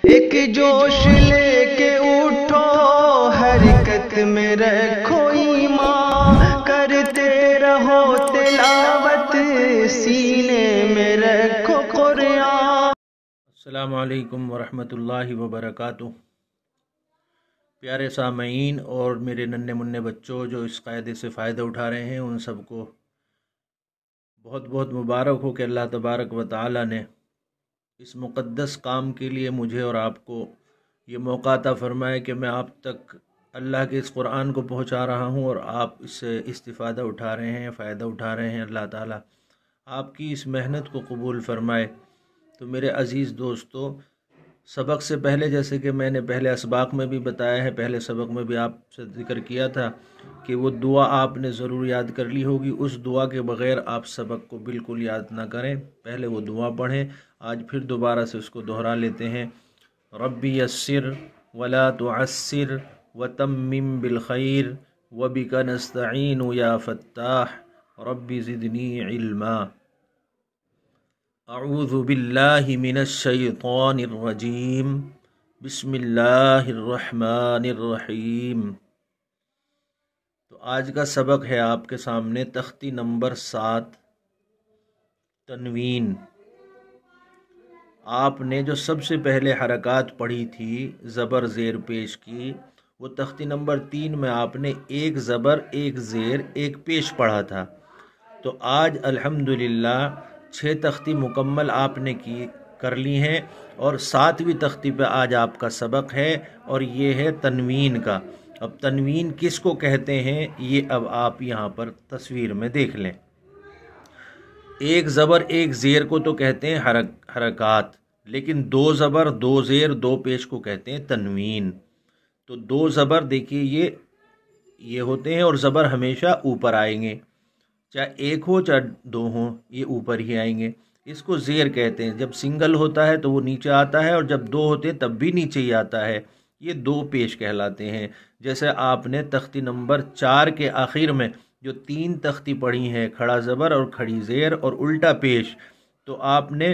ایک جوش لے کے اٹھو، حرکت میں رکھو ایمان، کرتے رہو تلاوت، سینے میں رکھو قرآن۔ السلام علیکم ورحمۃ اللہ وبرکاتہ۔ پیارے سامعین اور میرے ننھے منھے بچوں جو اس قاعدے سے فائدہ اٹھا رہے ہیں، ان سب کو بہت بہت مبارک ہو کہ اللہ تبارک و تعالی نے اس مقدس کام کے لیے مجھے اور آپ کو یہ موقع عطا فرمائے کہ میں آپ تک اللہ کے اس قرآن کو پہنچا رہا ہوں اور آپ اس سے استفادہ اٹھا رہے ہیں، فائدہ اٹھا رہے ہیں۔ اللہ تعالیٰ آپ کی اس محنت کو قبول فرمائے۔ تو میرے عزیز دوستو، سبق سے پہلے جیسے کہ میں نے پہلے اسباق میں بھی بتایا ہے، پہلے سبق میں بھی آپ سے ذکر کیا تھا کہ وہ دعا آپ نے ضرور یاد کر لی ہوگی۔ اس دعا کے بغیر آپ سبق کو بالکل یاد نہ کریں، پہلے وہ دعا پڑھیں۔ آج پھر دوبارہ سے اس کو دہرا لیتے ہیں۔ ربی یسر ولا تعسر وتمم بالخیر وبک نستعین یا فتاح ربی زدنی علما۔ اعوذ باللہ من الشیطان الرجیم، بسم اللہ الرحمن الرحیم۔ تو آج کا سبق ہے آپ کے سامنے تختی نمبر 7، تنوین۔ آپ نے جو سب سے پہلے حرکات پڑھی تھی زبر زیر پیش کی، وہ تختی نمبر 3 میں آپ نے ایک زبر، ایک زیر، ایک پیش پڑھا تھا۔ تو آج الحمدللہ 6 تختی مکمل آپ نے کر لی ہیں، اور 7ویں تختی پہ آج آپ کا سبق ہے، اور یہ ہے تنوین کا۔ اب تنوین کس کو کہتے ہیں یہ اب آپ یہاں پر تصویر میں دیکھ لیں۔ ایک زبر ایک زیر کو تو کہتے ہیں حرکات، لیکن 2 زبر 2 زیر 2 پیش کو کہتے ہیں تنوین۔ تو 2 زبر دیکھیے یہ ہوتے ہیں، اور زبر ہمیشہ اوپر آئیں گے، چاہے ایک ہو چاہے 2 ہوں، یہ اوپر ہی آئیں گے۔ اس کو زیر کہتے ہیں۔ جب سنگل ہوتا ہے تو وہ نیچے آتا ہے، اور جب 2 ہوتے ہیں تب بھی نیچے ہی آتا ہے۔ یہ 2 پیش کہلاتے ہیں۔ جیسے آپ نے تختی نمبر 4 کے آخر میں جو 3 تختی پڑھی ہیں، کھڑا زبر اور کھڑی زیر اور الٹا پیش، تو آپ نے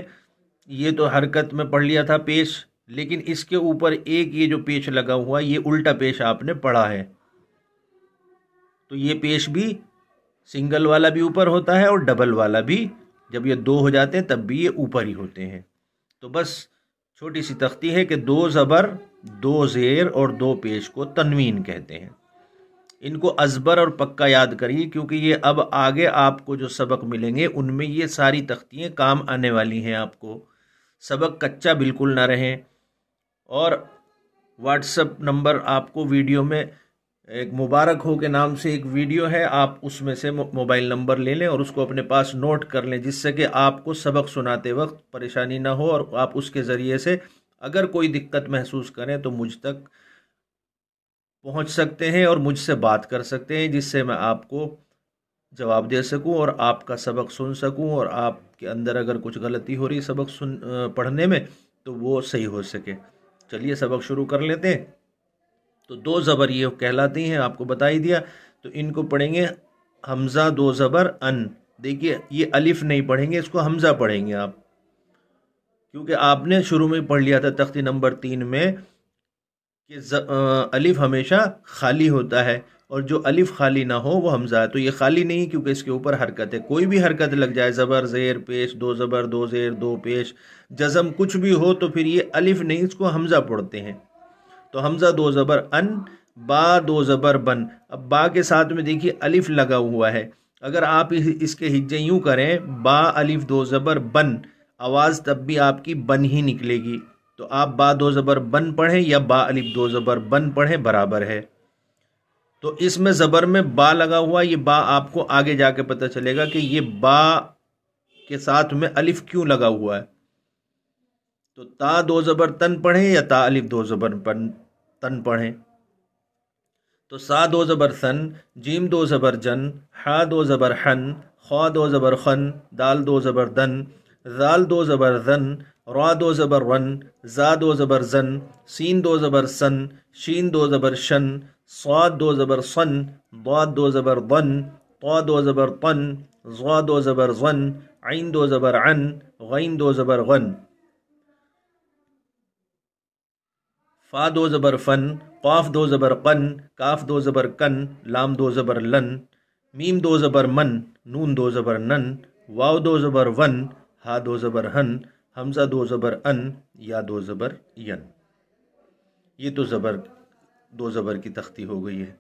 یہ تو حرکت میں پڑھ لیا تھا پیش، لیکن اس کے اوپر ایک یہ جو پیش لگا ہوا، یہ الٹا پیش آپ نے پڑھا ہے۔ تو یہ پیش بھی سنگل والا بھی اوپر ہوتا ہے، اور ڈبل والا بھی، جب یہ 2 ہو جاتے ہیں تب بھی یہ اوپر ہی ہوتے ہیں۔ تو بس چھوٹی سی تختی ہے کہ 2 زبر 2 زیر اور 2 پیش کو تنوین کہتے ہیں۔ ان کو ازبر اور پکا یاد کریے، کیونکہ یہ اب آگے آپ کو جو سبق ملیں گے ان میں یہ ساری تختیاں کام آنے والی ہیں۔ آپ کو سبق کچا بالکل نہ رہیں۔ اور واٹس ایپ نمبر آپ کو ویڈیو میں ایک مبارک ہو کے نام سے ایک ویڈیو ہے، آپ اس میں سے موبائل نمبر لے لیں اور اس کو اپنے پاس نوٹ کر لیں، جس سے کہ آپ کو سبق سناتے وقت پریشانی نہ ہو، اور آپ اس کے ذریعے سے اگر کوئی دقت محسوس کریں تو مجھ تک پہنچ سکتے ہیں اور مجھ سے بات کر سکتے ہیں، جس سے میں آپ کو جواب دے سکوں اور آپ کا سبق سن سکوں، اور آپ کے اندر اگر کچھ غلطی ہو رہی سبق پڑھنے میں تو وہ صحیح ہو سکے۔ چلیے سبق شروع کر لیتے ہیں۔ تو 2 زبر یہ کہلاتی ہیں، آپ کو بتا ہی دیا۔ تو ان کو پڑھیں گے حمزہ 2 زبر ان۔ دیکھیے یہ الف نہیں پڑھیں گے، اس کو حمزہ پڑھیں گے آپ، کیونکہ آپ نے شروع میں پڑھ لیا تھا تختی نمبر 3 میں کہ الف ہمیشہ خالی ہوتا ہے، اور جو الف خالی نہ ہو وہ حمزہ ہے۔ تو یہ خالی نہیں، کیونکہ اس کے اوپر حرکت ہے، کوئی بھی حرکت لگ جائے، زبر زیر پیش، 2 زبر 2 زیر 2 پیش، جزم کچھ بھی ہو تو پھر یہ الف نہیں، اس کو حمزہ پڑھتے ہیں۔ تو حمزہ 2 زبر ان، با 2 زبر بن۔ اب با کے ساتھ میں دیکھیے الف لگا ہوا ہے، اگر آپ اس کے ہجے یوں کریں، با الف 2 زبر بن، آواز تب بھی آپ کی بن ہی نکلے گی۔ تو آپ با 2 زبر بن پڑھیں یا با الف 2 زبر بن پڑھیں، برابر ہے۔ تو اس میں زبر میں با لگا ہوا، یہ با آپ کو آگے جا کے پتہ چلے گا کہ یہ با کے ساتھ میں الف کیوں لگا ہوا ہے۔ تو تا 2 زبر تن پڑھیں یا تا الف 2 زبر تن پڑھیں۔ تو سا 2 زبر سن، جیم 2 زبر جن، ہا 2 زبر ہن، خوا 2 زبر خن، دال 2 زبر دن، زال 2 زبر زن، را 2 زبر ون، زا 2 زبر زن، سین 2 زبر سن، شین 2 زبر شن، صاد 2 زبر صن، ضاد 2 زبر ضن، طا 2 زبر طن، ظا 2 زبر ظن، عین 2 زبر عن، غین 2 زبر غن۔ فا دو زبر فن، قاف دو زبر قن، کاف دو زبر کن، لام دو زبر لن، میم دو زبر من، نون دو زبر نن، واو دو زبر ون، ہا دو زبر ہن، حمزہ دو زبر ان، یا دو زبر ین۔ یہ تو دو زبر کی تختی ہو گئی ہے۔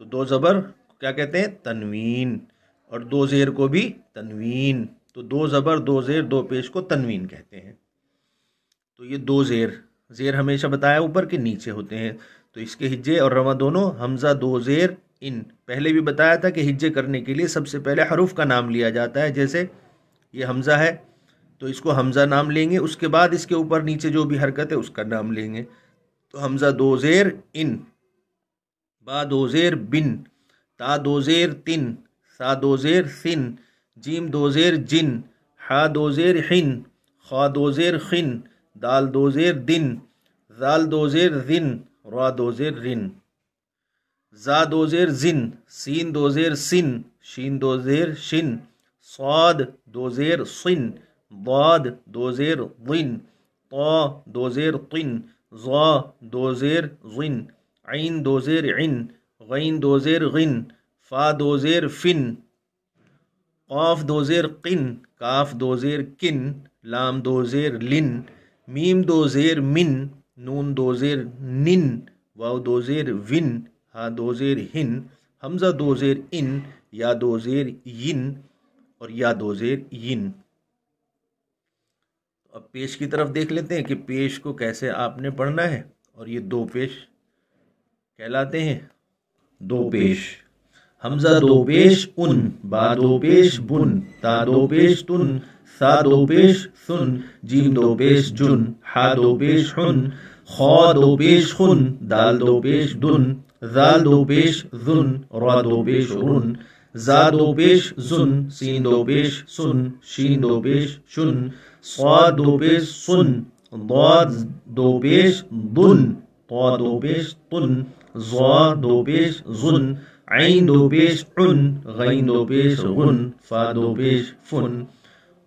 تو دو زبر کیا کہتے ہیں؟ تنوین، اور دو زیر کو بھی تنوین۔ تو دو زبر دو زیر دو پیش کو تنوین کہتے ہیں۔ تو یہ دو زیر ہمیشہ بتایا اوپر کے نیچے ہوتے ہیں، تو اس کے ہجے اور رواں دونوں حمزہ دو زیر ان۔ پہلے بھی بتایا تھا کہ ہجے کرنے کے لیے سب سے پہلے حروف کا نام لیا جاتا ہے، جیسے یہ حمزہ ہے تو اس کو حمزہ نام لیں گے، اس کے بعد اس کے اوپر نیچے جو بھی حرکت ہے اس کا نام لیں گے۔ تو حمزہ دو زیر ان، با دو زیر بن، تا دو زیر تن، سا دو زیر سن، جیم دو زیر جن، حا دو زیر حن، خا دو زیر خن، دال دو زیر دن، زال دو زیر زن، را دو زیر رن، زا دو زیر زن، سین دو زیر سن، شین دو زیر شن، صاد دو زیر صن، ضاد دو زیر ضن، طا دو زیر طن، ظا دو زیر ظن، عین دو زیر عن، غین دو زیر غن، فا دو زیر فن، قاف دو زیر قن، کاف دو زیر کن، لام دو زیر لن، میم دو زیر من، نون دو زیر نن، واو دو زیر ون، ہا دو زیر ہن، حمزہ دو زیر ان، یا دو زیر ین، اور یا دو زیر ین۔ اب پیش کی طرف دیکھ لیتے ہیں کہ پیش کو کیسے آپ نے پڑھنا ہے، اور یہ دو پیش کہلاتے ہیں۔ دو پیش: حمزہ دو پیش ان، با دو پیش بن، تا دو پیش تن، سا دو پیش سن، جیم دو پیش جن، حا دو پیش حن، خا دو پیش خن، دال دو پیش دن، زال دو پیش زن، را دو پیش رن، زا دو پیش زن، سین دو پیش سن، شین دو پیش شن، صاد دو پیش سن، ضاد دو پیش ضن، طا دو پیش طن، ظا دو پیش ظن، عین دو پیش عن، غین دو پیش غن، فا دو پیش فن،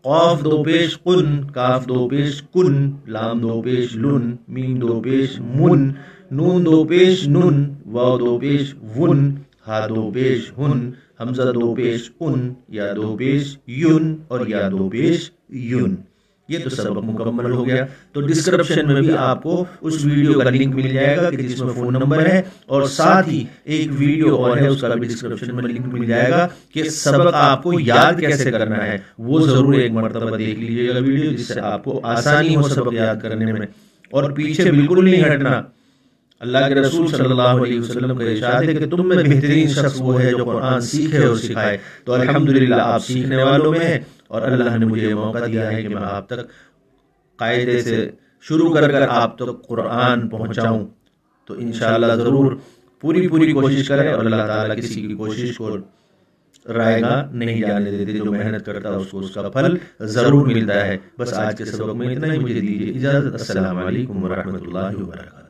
قاف دو پیش قن، کاف دو پیش کن، لام دو پیش لن، میم دو پیش من، نون دو پیش نن، واو دو پیش ون، ہا دو پیش ہن، حمزہ دو پیش ان، یا دو پیش یون، اور یا دو پیش یون۔ یہ تو سبق مکمل ہو گیا۔ تو ڈسکرپشن میں بھی آپ کو اس ویڈیو کا لنک مل جائے گا کہ جس میں فون نمبر ہے، اور ساتھ ہی ایک ویڈیو اور ہے اس کا بھی ڈسکرپشن میں لنک مل جائے گا کہ سبق آپ کو یاد کیسے کرنا ہے۔ وہ ضرور ایک مرتبہ دیکھ لیجیے گا ویڈیو، جس سے آپ کو آسانی ہو سبق یاد کرنے میں، اور پیچھے بالکل نہیں ہٹنا۔ اللہ کے رسول صلی اللہ علیہ وسلم کا ارشاد ہے کہ تم میں بہترین شخص وہ ہے جو قرآن سیکھے اور سکھائے۔ تو الحمدللہ آپ سیکھنے والوں میں ہیں، اور اللہ نے مجھے موقع دیا ہے کہ میں آپ تک قاعدے سے شروع کر آپ تک قرآن پہنچاؤں۔ تو انشاءاللہ ضرور پوری کوشش کریں، اور اللہ تعالیٰ کسی کی کوشش کو رائے گاہ نہیں جانے دیتے۔ جو محنت کرتا ہے اس کو اس کا پھل ضرور ملتا ہے۔ بس آج کے سبق میں اتنا ہی، مجھے دیجیے اجازت۔ السلام علیکم ورحمۃ اللہ وبرکاتہ۔